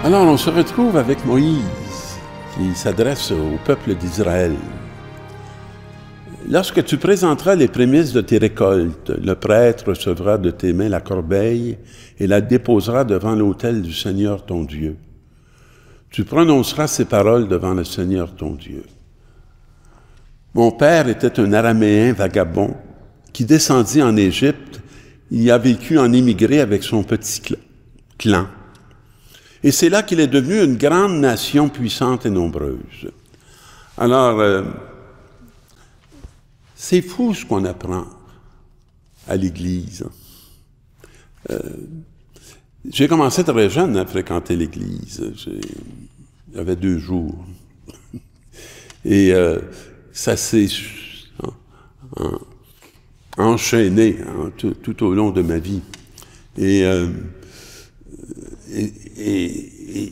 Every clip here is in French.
Alors, on se retrouve avec Moïse, qui s'adresse au peuple d'Israël. Lorsque tu présenteras les prémices de tes récoltes, le prêtre recevra de tes mains la corbeille et la déposera devant l'autel du Seigneur ton Dieu. Tu prononceras ces paroles devant le Seigneur ton Dieu. Mon père était un Araméen vagabond qui descendit en Égypte. Il y a vécu en émigré avec son petit clan. Et c'est là qu'il est devenu une grande nation puissante et nombreuse. Alors, c'est fou ce qu'on apprend à l'Église. J'ai commencé très jeune à fréquenter l'Église. J'avais 2 jours. Et ça s'est enchaîné tout au long de ma vie. Et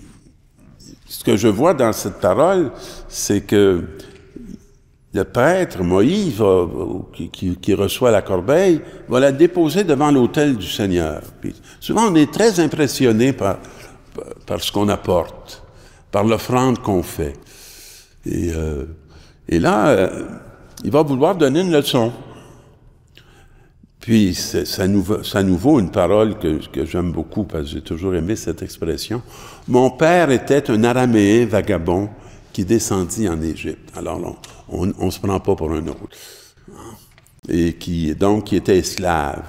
ce que je vois dans cette parole, c'est que le prêtre, Moïse, qui reçoit la corbeille, va la déposer devant l'autel du Seigneur. Puis, souvent, on est très impressionné par ce qu'on apporte, par l'offrande qu'on fait. Et là, il va vouloir donner une leçon. Puis, ça nous vaut une parole que j'aime beaucoup, parce que j'ai toujours aimé cette expression. « Mon père était un Araméen vagabond qui descendit en Égypte. » Alors, on ne se prend pas pour un autre. Et qui était esclave.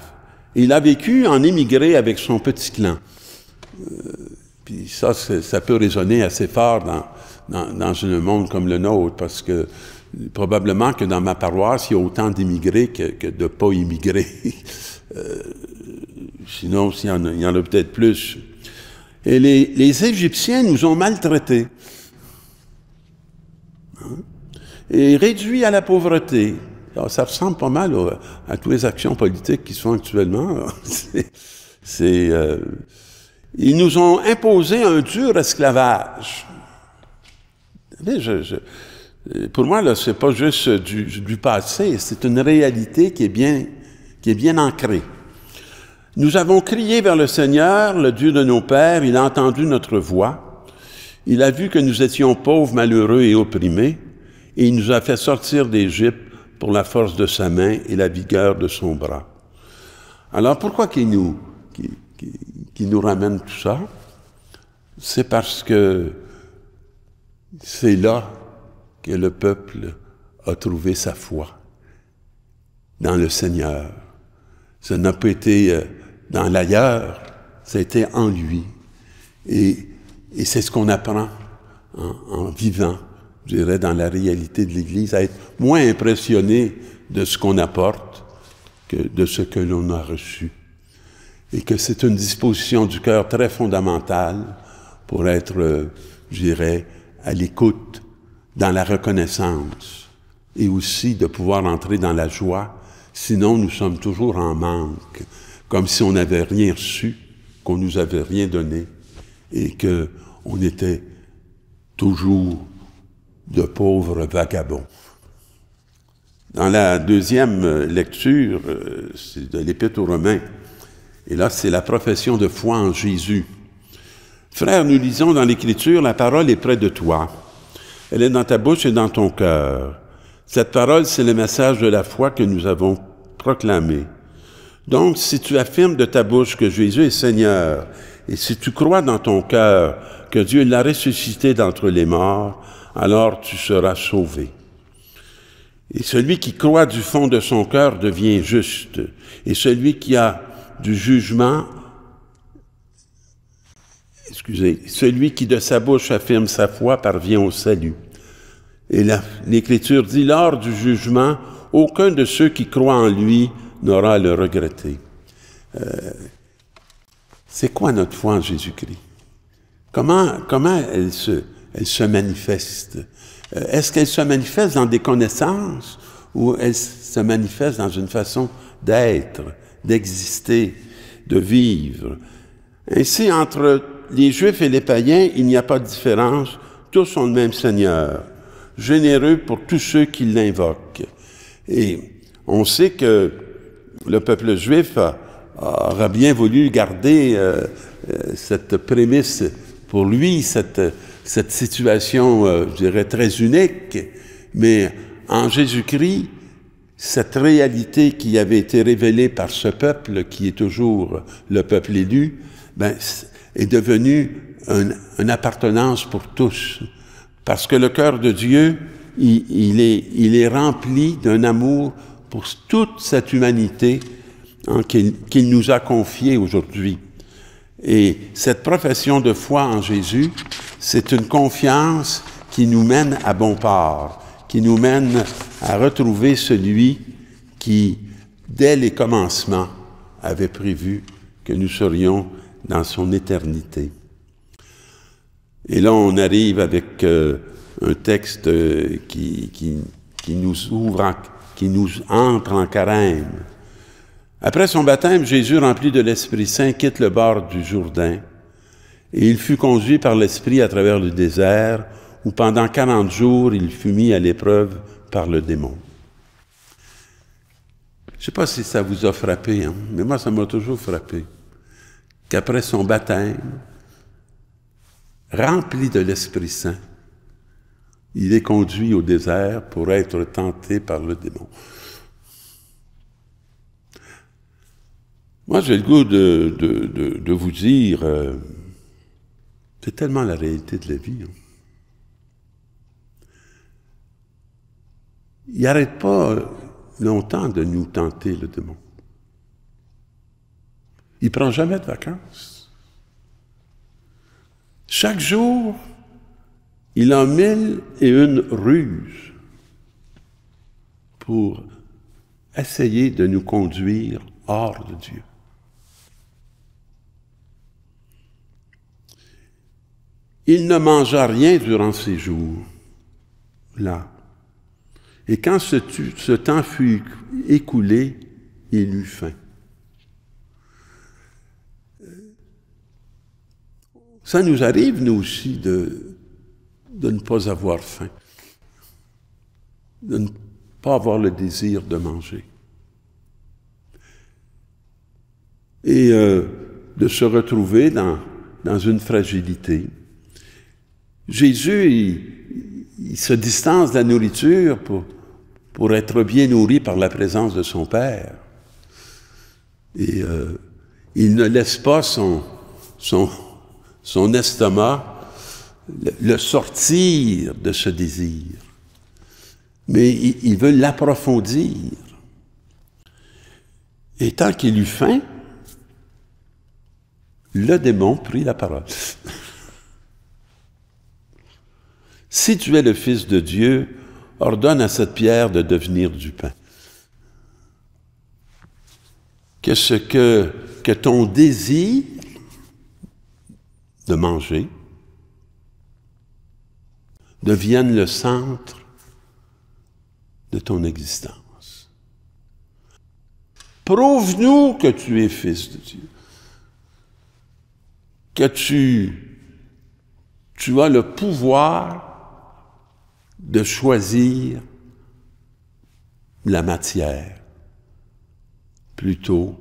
Et il a vécu en émigré avec son petit clan. Puis ça peut résonner assez fort dans un monde comme le nôtre, parce que probablement que dans ma paroisse, il y a autant d'immigrés que de pas immigrés. Sinon, il y en a peut-être plus. Et les Égyptiens nous ont maltraités. Et réduits à la pauvreté. Alors, ça ressemble pas mal à toutes les actions politiques qui se font actuellement. Ils nous ont imposé un dur esclavage. Vous savez, pour moi, là, c'est pas juste du passé, c'est une réalité qui est bien ancrée. Nous avons crié vers le Seigneur, le Dieu de nos pères, il a entendu notre voix. Il a vu que nous étions pauvres, malheureux et opprimés, et il nous a fait sortir d'Égypte pour la force de sa main et la vigueur de son bras. Alors, pourquoi qu'il nous ramène tout ça? C'est parce que c'est là que le peuple a trouvé sa foi, dans le Seigneur. Ça n'a pas été dans l'ailleurs, ça a été en lui. Et c'est ce qu'on apprend en vivant, je dirais, dans la réalité de l'Église, à être moins impressionné de ce qu'on apporte que de ce que l'on a reçu. Et que c'est une disposition du cœur très fondamentale pour être, je dirais, à l'écoute, dans la reconnaissance, et aussi de pouvoir entrer dans la joie. Sinon, nous sommes toujours en manque, comme si on n'avait rien reçu, qu'on nous avait rien donné, et qu'on était toujours de pauvres vagabonds. Dans la deuxième lecture, c'est de l'Épître aux Romains, et là, c'est la profession de foi en Jésus. Frères, nous lisons dans l'Écriture, la parole est près de toi. Elle est dans ta bouche et dans ton cœur. Cette parole, c'est le message de la foi que nous avons proclamé. Donc, si tu affirmes de ta bouche que Jésus est Seigneur, et si tu crois dans ton cœur que Dieu l'a ressuscité d'entre les morts, alors tu seras sauvé. Et celui qui croit du fond de son cœur devient juste, et celui qui a du jugement, celui qui de sa bouche affirme sa foi parvient au salut. Et là, l'Écriture dit, lors du jugement, aucun de ceux qui croient en lui n'aura à le regretter. C'est quoi notre foi en Jésus-Christ? Comment elle se manifeste? Est-ce qu'elle se manifeste dans des connaissances ou elle se manifeste dans une façon d'être, d'exister, de vivre? Ainsi, entre les Juifs et les païens, il n'y a pas de différence. Tous ont le même Seigneur, généreux pour tous ceux qui l'invoquent. Et on sait que le peuple juif aura bien voulu garder cette prémisse pour lui cette situation, je dirais, très unique, mais en Jésus-Christ, cette réalité qui avait été révélée par ce peuple, qui est toujours le peuple élu, ben, est devenue une appartenance pour tous. Parce que le cœur de Dieu, il est rempli d'un amour pour toute cette humanité qu'il nous a confiée aujourd'hui. Et cette profession de foi en Jésus, c'est une confiance qui nous mène à bon port, qui nous mène à retrouver celui qui, dès les commencements, avait prévu que nous serions dans son éternité. Et là, on arrive avec un texte qui nous ouvre, qui nous entre en carême. Après son baptême, Jésus, rempli de l'Esprit Saint, quitte le bord du Jourdain, et il fut conduit par l'Esprit à travers le désert, où pendant 40 jours, il fut mis à l'épreuve par le démon. Je ne sais pas si ça vous a frappé, mais moi, ça m'a toujours frappé, qu'après son baptême, rempli de l'Esprit Saint, il est conduit au désert pour être tenté par le démon. Moi, j'ai le goût de vous dire, c'est tellement la réalité de la vie. Il n'arrête pas longtemps de nous tenter, le démon. Il ne prend jamais de vacances. Chaque jour, il a 1001 ruses pour essayer de nous conduire hors de Dieu. Il ne mangea rien durant ces jours-là. Et quand ce temps fut écoulé, il eut faim. Ça nous arrive, nous aussi, de ne pas avoir faim, de ne pas avoir le désir de manger. Et de se retrouver dans une fragilité. Jésus, il se distance de la nourriture pour être bien nourri par la présence de son Père. Et il ne laisse pas son estomac le sortir de ce désir. Mais il veut l'approfondir. Et tant qu'il eut faim, le démon prit la parole. Si tu es le Fils de Dieu, ordonne à cette pierre de devenir du pain. Que ton désir de manger devienne le centre de ton existence. Prouve-nous que tu es Fils de Dieu, que tu as le pouvoir de choisir la matière plutôt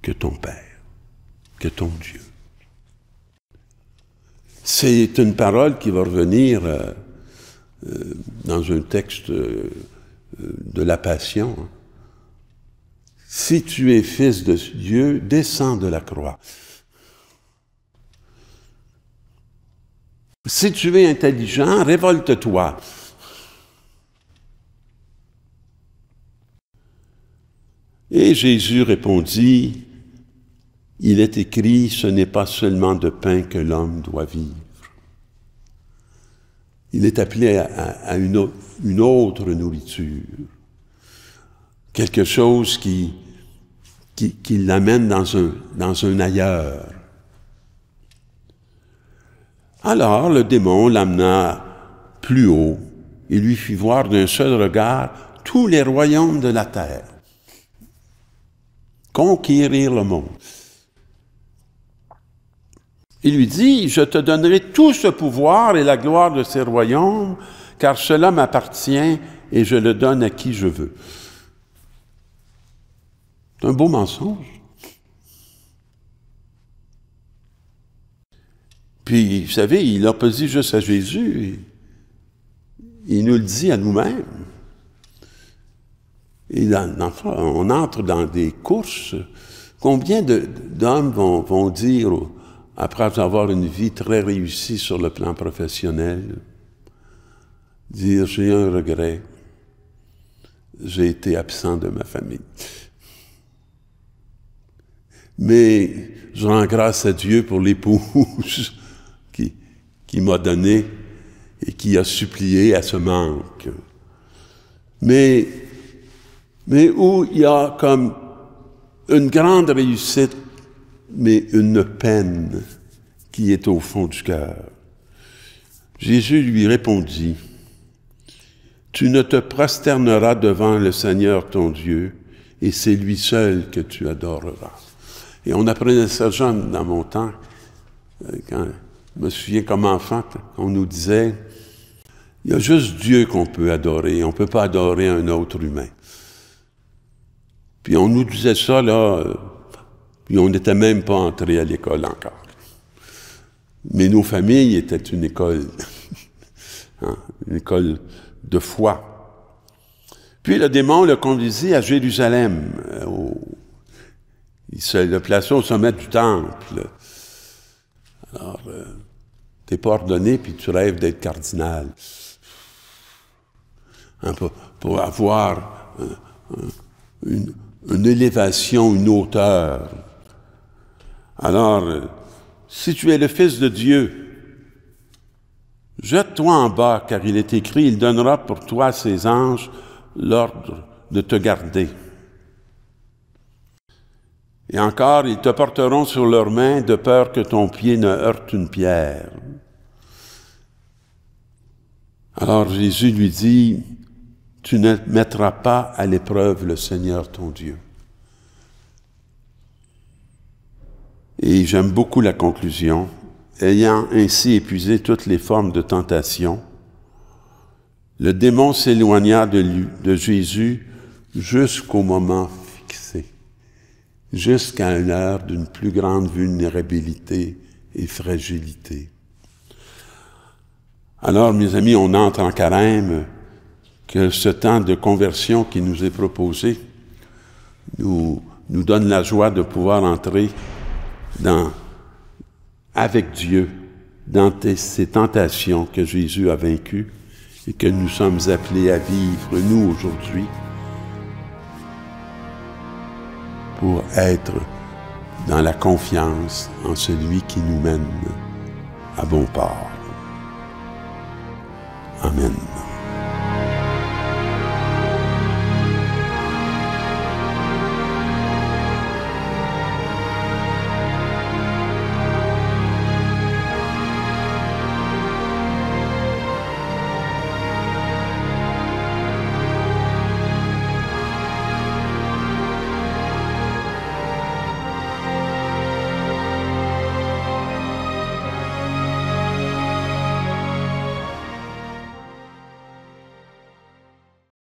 que ton Père, que ton Dieu. C'est une parole qui va revenir dans un texte de la Passion. Si tu es Fils de Dieu, descends de la croix. Si tu es intelligent, révolte-toi. Et Jésus répondit, « Il est écrit, ce n'est pas seulement de pain que l'homme doit vivre. » Il est appelé à une autre nourriture, quelque chose qui l'amène dans un ailleurs. Alors le démon l'amena plus haut et lui fit voir d'un seul regard tous les royaumes de la terre. Conquérir le monde. Il lui dit, « Je te donnerai tout ce pouvoir et la gloire de ces royaumes, car cela m'appartient et je le donne à qui je veux. » C'est un beau mensonge. puis, vous savez, il n'a pas dit juste à Jésus, il nous le dit à nous-mêmes. Et on entre dans des courses. Combien d'hommes vont dire, après avoir une vie très réussie sur le plan professionnel, dire « j'ai un regret, j'ai été absent de ma famille ». Mais je rends grâce à Dieu pour l'épouse qui m'a donné et qui a supplié à ce manque. Mais où il y a comme une grande réussite, mais une peine qui est au fond du cœur. Jésus lui répondit, « Tu ne te prosterneras devant le Seigneur ton Dieu, et c'est lui seul que tu adoreras. » Et on apprenait ça jeune dans mon temps, quand je me souviens comme enfant, on nous disait, « Il y a juste Dieu qu'on peut adorer, on ne peut pas adorer un autre humain. » Puis on nous disait ça, là, puis on n'était même pas entré à l'école encore. Mais nos familles étaient une école, hein, une école de foi. Puis le démon le conduisit à Jérusalem. Il se le plaçait au sommet du temple. Alors, t'es pas ordonné, puis tu rêves d'être cardinal. Hein, pour avoir une élévation, une hauteur. Alors, si tu es le Fils de Dieu, jette-toi en bas, car il est écrit, il donnera pour toi à ses anges l'ordre de te garder. Et encore, ils te porteront sur leurs mains de peur que ton pied ne heurte une pierre. Alors Jésus lui dit, tu ne mettras pas à l'épreuve le Seigneur ton Dieu. Et j'aime beaucoup la conclusion. Ayant ainsi épuisé toutes les formes de tentation, le démon s'éloigna de Jésus jusqu'au moment fixé, jusqu'à une heure d'une plus grande vulnérabilité et fragilité. Alors, mes amis, on entre en carême, que ce temps de conversion qui nous est proposé nous donne la joie de pouvoir entrer avec Dieu dans ces tentations que Jésus a vaincues et que nous sommes appelés à vivre, nous, aujourd'hui, pour être dans la confiance en celui qui nous mène à bon port.